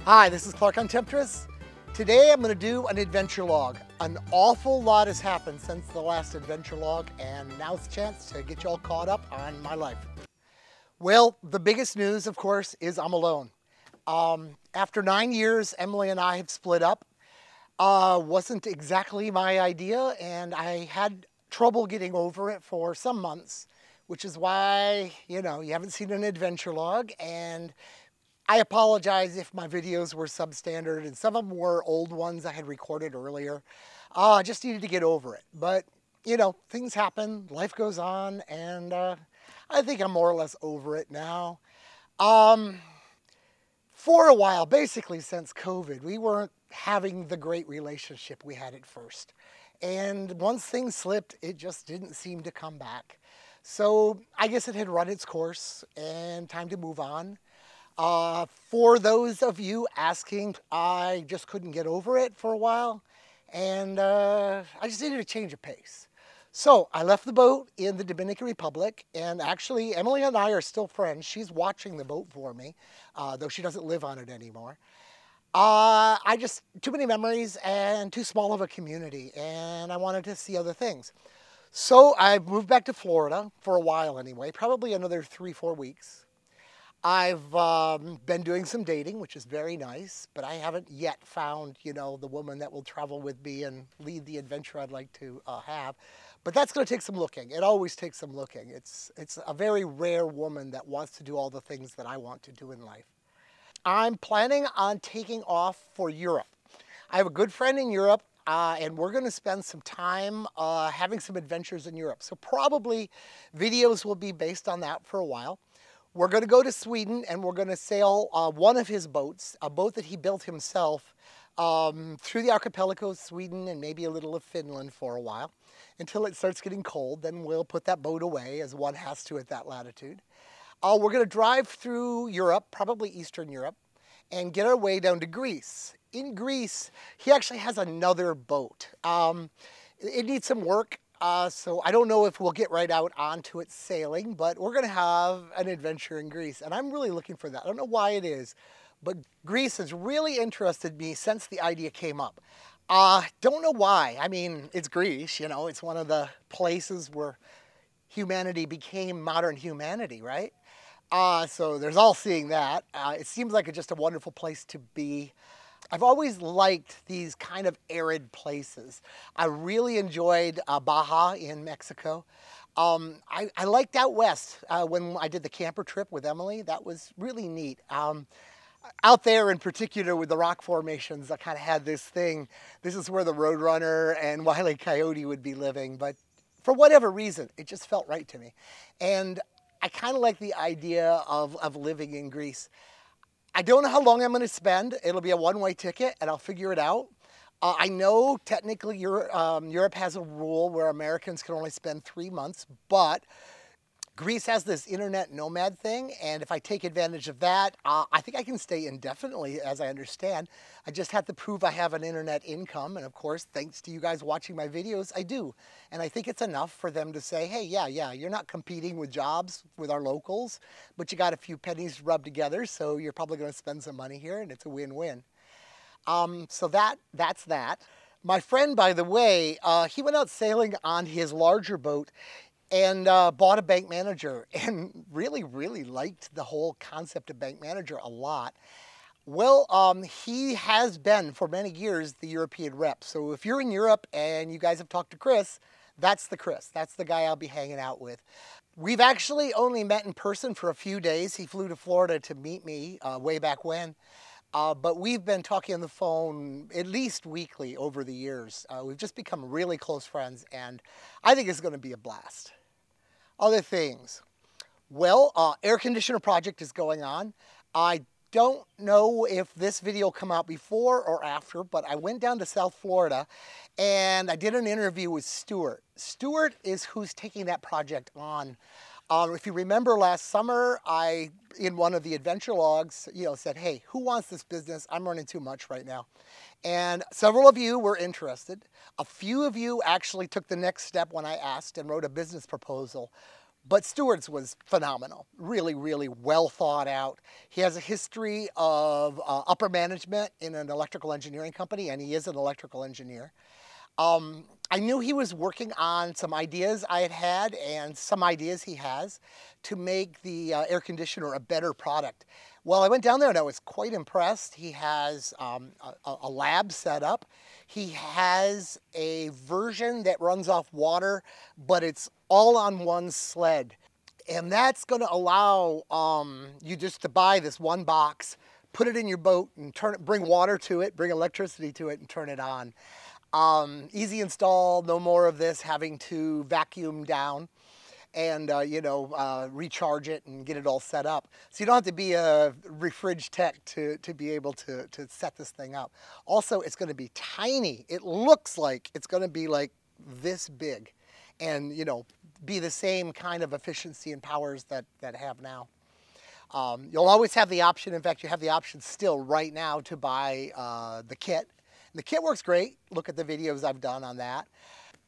Hi, this is Clark on Temptress. Today I'm going to do an adventure log. An awful lot has happened since the last adventure log, and now's the chance to get you all caught up on my life. Well, the biggest news, of course, is I'm alone. After 9 years, Emily and I have split up. Wasn't exactly my idea, and I had trouble getting over it for some months, which is why, you haven't seen an adventure log, and I apologize if my videos were substandard, and some of them were old ones I had recorded earlier. I just needed to get over it. But, things happen, life goes on, and I think I'm more or less over it now. For a while, basically since COVID, we weren't having the great relationship we had at first. And once things slipped, it just didn't seem to come back. So I guess it had run its course and time to move on. For those of you asking, I just couldn't get over it for a while, and I just needed a change of pace. So I left the boat in the Dominican Republic, and actually Emily and I are still friends. She's watching the boat for me, though she doesn't live on it anymore. Too many memories and too small of a community, and I wanted to see other things. So I moved back to Florida for a while anyway, probably another 3-4 weeks. I've been doing some dating, which is very nice, but I haven't yet found, the woman that will travel with me and lead the adventure I'd like to have. But that's going to take some looking. It always takes some looking. It's a very rare woman that wants to do all the things that I want to do in life. I'm planning on taking off for Europe. I have a good friend in Europe, and we're going to spend some time having some adventures in Europe. So probably videos will be based on that for a while. We're going to go to Sweden, and we're going to sail one of his boats, a boat that he built himself, through the archipelago of Sweden and maybe a little of Finland for a while until it starts getting cold. Then we'll put that boat away, as one has to at that latitude. We're going to drive through Europe, probably Eastern Europe, and get our way down to Greece. In Greece, he actually has another boat. It needs some work. So I don't know if we'll get right out onto it sailing, but we're going to have an adventure in Greece, and I'm really looking for that. I don't know why it is, but Greece has really interested me since the idea came up. Don't know why. I mean, it's Greece, it's one of the places where humanity became modern humanity, right? So there's all seeing that. It seems like just a wonderful place to be. I've always liked these kind of arid places. I really enjoyed Baja in Mexico. I liked out west when I did the camper trip with Emily. That was really neat. Out there in particular with the rock formations, I kind of had this thing. This is where the Roadrunner and Wile E. Coyote would be living. But for whatever reason, it just felt right to me. And I kind of like the idea of living in Greece. I don't know how long I'm going to spend. It'll be a one-way ticket, and I'll figure it out. I know technically Europe has a rule where Americans can only spend 3 months, but Greece has this internet nomad thing, and if I take advantage of that, I think I can stay indefinitely, as I understand. I just have to prove I have an internet income, and of course, thanks to you guys watching my videos, I do. And I think it's enough for them to say, hey, yeah, you're not competing with jobs with our locals, but you got a few pennies rubbed together, so you're probably going to spend some money here, and it's a win-win. So that's that. My friend, by the way, he went out sailing on his larger boat and bought a BankManager and really, really liked the whole concept of BankManager a lot. Well, he has been for many years the European rep. So if you're in Europe and you guys have talked to Chris. That's the guy I'll be hanging out with. We've actually only met in person for a few days. He flew to Florida to meet me way back when. But we've been talking on the phone at least weekly over the years. We've just become really close friends, and I think it's going to be a blast. Other things. Well, air conditioner project is going on. I don't know if this video will come out before or after, but I went down to South Florida and I did an interview with Stuart. Stuart is who's taking that project on. If you remember last summer, I, in one of the adventure logs, said, hey, who wants this business? I'm running too much right now. And several of you were interested. A few of you actually took the next step when I asked and wrote a business proposal. But Stewart's was phenomenal, really, really well thought out. He has a history of upper management in an electrical engineering company, and he is an electrical engineer. I knew he was working on some ideas I had and some ideas he has to make the air conditioner a better product. Well, I went down there and I was quite impressed. He has a lab set up. He has a version that runs off water, but it's all on one sled. And that's going to allow you just to buy this one box, put it in your boat and bring water to it, bring electricity to it and turn it on. Easy install, no more of this having to vacuum down and recharge it and get it all set up. So you don't have to be a refrig tech to be able to set this thing up. Also, it's going to be tiny. It looks like it's going to be like this big and, be the same kind of efficiency and powers that I have now. You'll always have the option, in fact, you have the option still right now to buy the kit. The kit works great. Look at the videos I've done on that.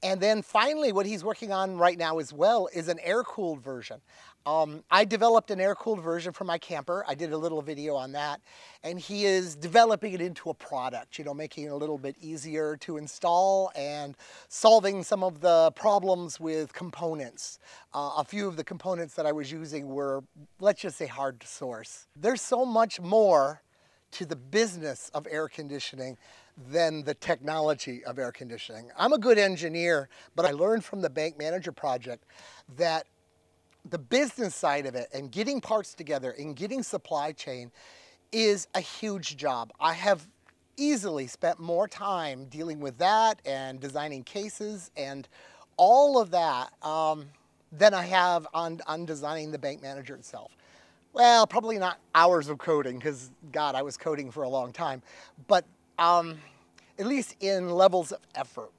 And then finally, what he's working on right now as well is an air-cooled version. I developed an air-cooled version for my camper. I did a little video on that. And he is developing it into a product, making it a little bit easier to install and solving some of the problems with components. A few of the components that I was using were, let's just say, hard to source. There's so much more to the business of air conditioning than the technology of air conditioning. I'm a good engineer, but I learned from the BankManager project that the business side of it and getting parts together and getting supply chain is a huge job. I have easily spent more time dealing with that and designing cases and all of that than I have on designing the BankManager itself. Well, probably not hours of coding because, God, I was coding for a long time, but at least in levels of effort.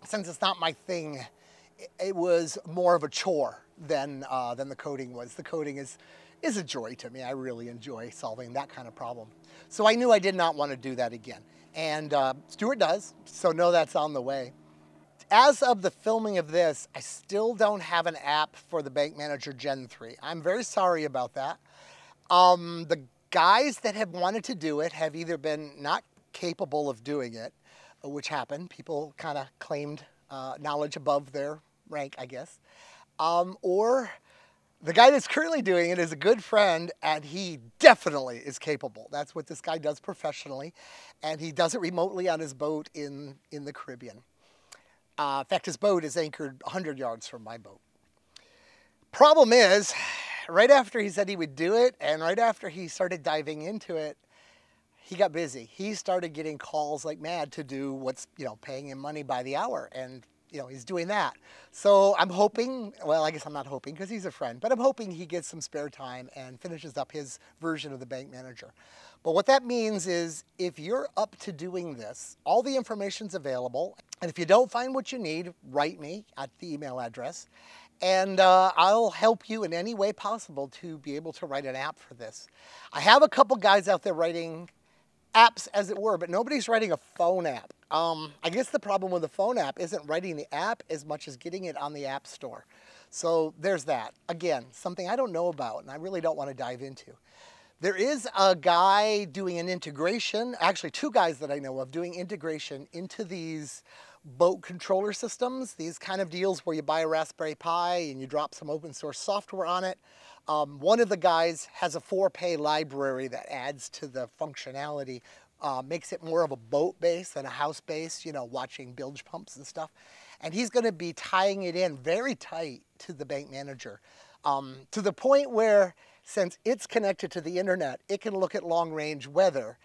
Since it's not my thing, it was more of a chore than the coding was. The coding is a joy to me. I really enjoy solving that kind of problem. So I knew I did not want to do that again. And Stuart does, so know that's on the way. As of the filming of this, I still don't have an app for the BankManager Gen 3. I'm very sorry about that. The guys that have wanted to do it have either been not capable of doing it, which happened. People kind of claimed knowledge above their rank, I guess. Or the guy that's currently doing it is a good friend, and he definitely is capable. That's what this guy does professionally, and he does it remotely on his boat in the Caribbean. In fact, his boat is anchored 100 yards from my boat. Problem is, right after he said he would do it, and right after he started diving into it, he got busy. He started getting calls like mad to do what's, paying him money by the hour. And, he's doing that. So I'm hoping, well, I guess I'm not hoping because he's a friend, but I'm hoping he gets some spare time and finishes up his version of the BankManager. But what that means is if you're up to doing this, all the information's available. And if you don't find what you need, write me at the email address. And I'll help you in any way possible to be able to write an app for this. I have a couple guys out there writing apps, as it were, but nobody's writing a phone app. I guess the problem with the phone app isn't writing the app as much as getting it on the App Store. So there's that. Again, something I don't know about and I really don't want to dive into. There is a guy doing an integration, actually two guys that I know of doing integration into these boat controller systems, these kind of deals where you buy a Raspberry Pi and you drop some open source software on it. One of the guys has a 4-pay library that adds to the functionality, makes it more of a boat base than a house base, watching bilge pumps and stuff. And he's going to be tying it in very tight to the BankManager, to the point where, since it's connected to the internet, it can look at long-range weather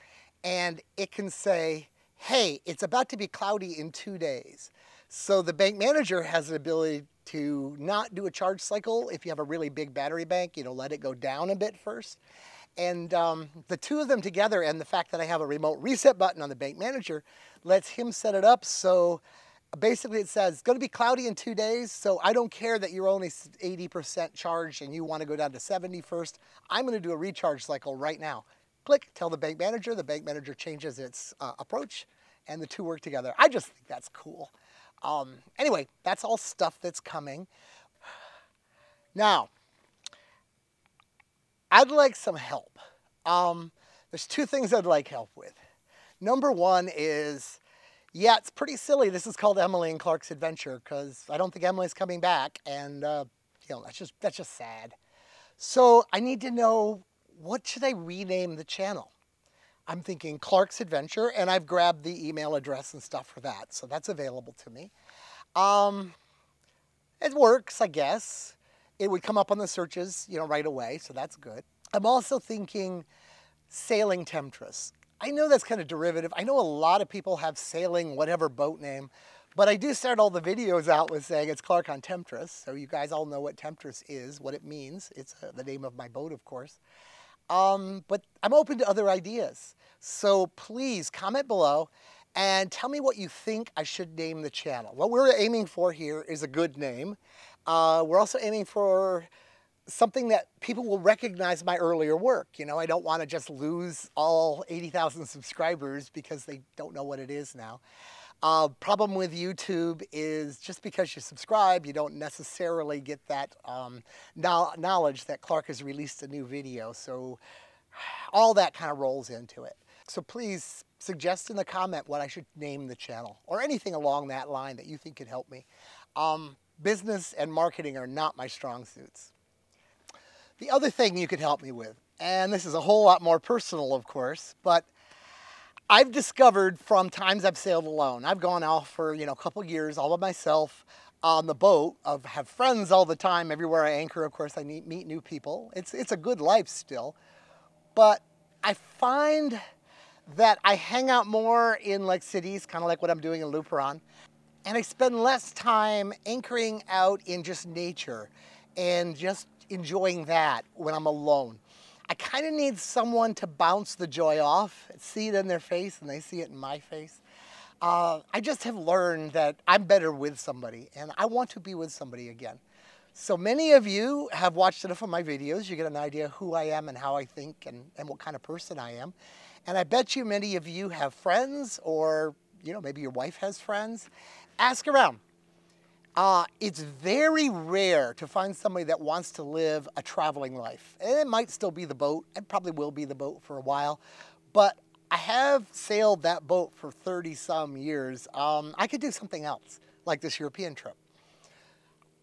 and it can say, hey, it's about to be cloudy in 2 days. So the BankManager has the ability to not do a charge cycle if you have a really big battery bank, let it go down a bit first. And the two of them together, and the fact that I have a remote reset button on the BankManager, lets him set it up so basically it says it's going to be cloudy in 2 days, so I don't care that you're only 80% charged and you want to go down to 70 first. I'm going to do a recharge cycle right now. Click, tell the BankManager changes its approach, and the two work together. I just think that's cool. Anyway, that's all stuff that's coming. Now, I'd like some help. There's two things I'd like help with. Number one is, yeah, it's pretty silly. This is called Emily and Clark's Adventure because I don't think Emily's coming back, and that's just sad. So I need to know, what should I rename the channel? I'm thinking Clark's Adventure, and I've grabbed the email address and stuff for that, so that's available to me. It works, I guess. It would come up on the searches, right away, so that's good. I'm also thinking Sailing Temptress. I know that's kind of derivative. I know a lot of people have sailing whatever boat name, but I do start all the videos out with saying it's Clark on Temptress, so you guys all know what Temptress is, what it means. It's the name of my boat, of course. But I'm open to other ideas. So please comment below and tell me what you think I should name the channel. What we're aiming for here is a good name. We're also aiming for something that people will recognize my earlier work. I don't want to just lose all 80,000 subscribers because they don't know what it is now. Problem with YouTube is just because you subscribe, you don't necessarily get that knowledge that Clark has released a new video. So all that kind of rolls into it. So please suggest in the comment what I should name the channel or anything along that line that you think could help me. Business and marketing are not my strong suits. The other thing you could help me with, and this is a whole lot more personal, of course, but I've discovered from times I've sailed alone, I've gone out for, a couple years all by myself on the boat. I have friends all the time. Everywhere I anchor, of course, I meet new people. It's a good life still. But I find that I hang out more in like cities, kind of like what I'm doing in Luperon. And I spend less time anchoring out in just nature and just enjoying that when I'm alone. I kind of need someone to bounce the joy off, see it in their face, and they see it in my face. I just have learned that I'm better with somebody, and I want to be with somebody again. So many of you have watched enough of my videos. You get an idea who I am and how I think and what kind of person I am. And I bet you many of you have friends, or maybe your wife has friends. Ask around. It's very rare to find somebody that wants to live a traveling life. And it might still be the boat, and probably will be the boat for a while, but I have sailed that boat for 30-some years. I could do something else, like this European trip.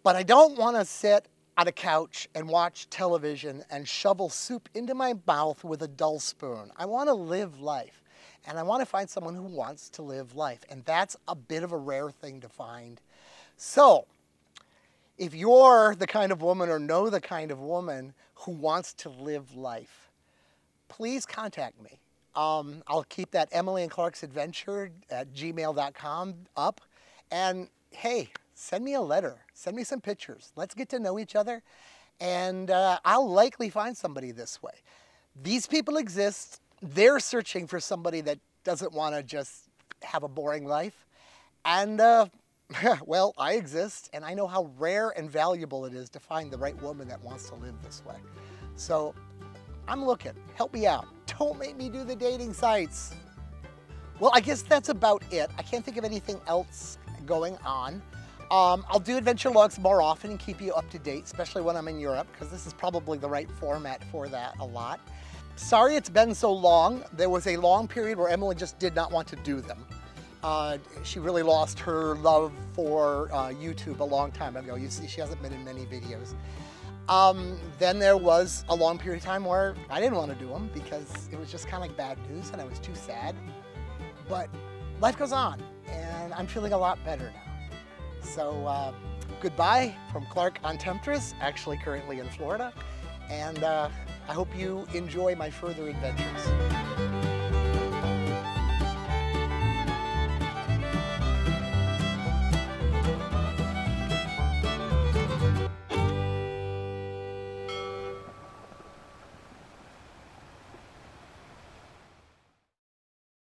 But I don't want to sit on a couch and watch television and shovel soup into my mouth with a dull spoon. I want to live life, and I want to find someone who wants to live life, and that's a bit of a rare thing to find. So, if you're the kind of woman or know the kind of woman who wants to live life, please contact me. I'll keep that Emily and Clark's Adventure at gmail.com up. And hey, send me a letter. Send me some pictures. Let's get to know each other. And I'll likely find somebody this way. These people exist. They're searching for somebody that doesn't want to just have a boring life. And well, I exist, and I know how rare and valuable it is to find the right woman that wants to live this way. So I'm looking. Help me out. Don't make me do the dating sites. Well, I guess that's about it. I can't think of anything else going on. I'll do adventure logs more often and keep you up to date, especially when I'm in Europe, because this is probably the right format for that a lot. Sorry it's been so long. There was a long period where Emily just did not want to do them. She really lost her love for YouTube a long time ago. You see, she hasn't been in many videos. Then there was a long period of time where I didn't want to do them because it was just kind of like bad news and I was too sad. But life goes on, and I'm feeling a lot better now. So goodbye from Clark on Temptress, actually currently in Florida, and I hope you enjoy my further adventures.